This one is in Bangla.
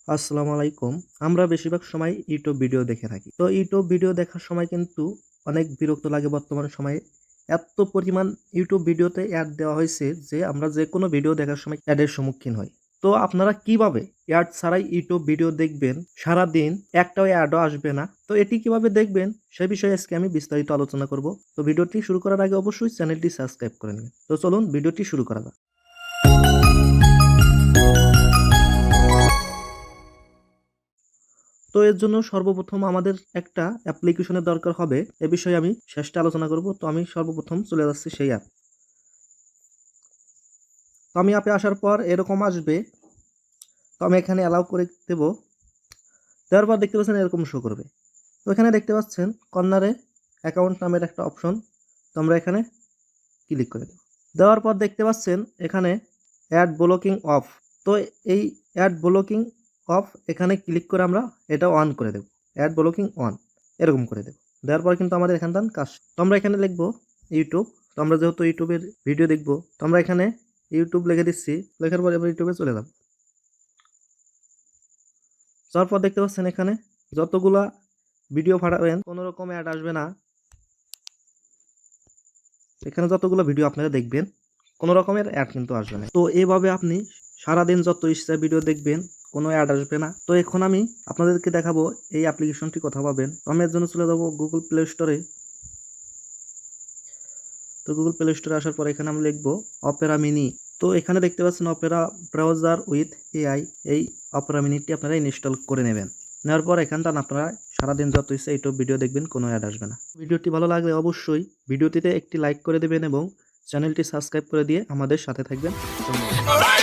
আসসালামু আলাইকুম। আমরা বেশিরভাগ সময় ইউটিউব ভিডিও দেখে থাকি। তো ইউটিউব ভিডিও দেখার সময় কিন্তু অনেক বিরক্ত লাগে বর্তমান সময়ে। এত পরিমাণ ইউটিউব ভিডিওতে অ্যাড দেওয়া হয়েছে যে আমরা যেকোনো ভিডিও দেখার সময় অ্যাডের সম্মুখীন হই। তো আপনারা কিভাবে অ্যাড ছাড়াই ইউটিউব ভিডিও দেখবেন, সারাদিন একটাও অ্যাডও আসবে না। তো এটি কিভাবে দেখবেন সে বিষয়ে আজকে আমি বিস্তারিত আলোচনা করব। তো ভিডিওটি শুরু করার আগে অবশ্যই চ্যানেলটি সাবস্ক্রাইব করে নেবেন। তো চলুন ভিডিওটি শুরু করা যাক। তো এর জন্য সর্বপ্রথম আমাদের একটা অ্যাপ্লিকেশনের দরকার হবে। এ বিষয়ে আমি শেষে আলোচনা করব। তো আমি সর্বপ্রথম চলে যাচ্ছি সেই অ্যাপ। তো আমি অ্যাপে আসার পর এরকম আসবে। তো আমি এখানে অ্যালাউ করে দেব। দেওয়ার পর দেখতে পাচ্ছেন এরকম শো করবে। তো এখানে দেখতে পাচ্ছেন কর্নারে অ্যাকাউন্ট নামের একটা অপশন। তো আমরা এখানে ক্লিক করে দেব। দেওয়ার পর দেখতে পাচ্ছেন এখানে অ্যাড ব্লকিং অফ। তো এই অ্যাড ব্লকিং অফ এখানে ক্লিক করে আমরা এটা অন করে দেব। অ্যাড ব্লকিং অন এরকম করে দেব। দেওয়ার পর কিন্তু আমাদের এখানটা কাজ। তো আমরা এখানে লিখব ইউটিউব। তো আমরা যেহেতু ইউটিউবের ভিডিও দেখব, তো আমরা এখানে ইউটিউব লিখে দিচ্ছি। লেখার পর এবার ইউটিউবে চলে যাব। যাওয়ার পর দেখতে পাচ্ছেন এখানে যতগুলা ভিডিও পাঠাবেন কোনো রকম অ্যাড আসবে না। এখানে যতগুলো ভিডিও আপনারা দেখবেন কোনো রকমের অ্যাড কিন্তু আসবে না। তো এইভাবে আপনি সারাদিন যত ইচ্ছা ভিডিও দেখবেন, কোনো অ্যাড আসবে না। তো এখন আমি আপনাদেরকে দেখাবো এই অ্যাপ্লিকেশনটি কোথায় পাবেন। তো আমি এর জন্য চলে যাবো গুগল প্লে স্টোরে। তো গুগল প্লে স্টোরে আসার পর এখানে আমি লিখবো অপেরা মিনি। তো এখানে দেখতে পাচ্ছেন অপেরা ব্রাউজার উইথ এআই। এই অপেরা মিনিটি আপনারা ইনস্টল করে নেবেন। নেওয়ার পর এখানটা আপনারা সারাদিন যত ইচ্ছা ইউটিউব ভিডিও দেখবেন, কোনো অ্যাড আসবে না। ভিডিওটি ভালো লাগলে অবশ্যই ভিডিওটিতে একটি লাইক করে দেবেন এবং চ্যানেলটি সাবস্ক্রাইব করে দিয়ে আমাদের সাথে থাকবেন। ধন্যবাদ।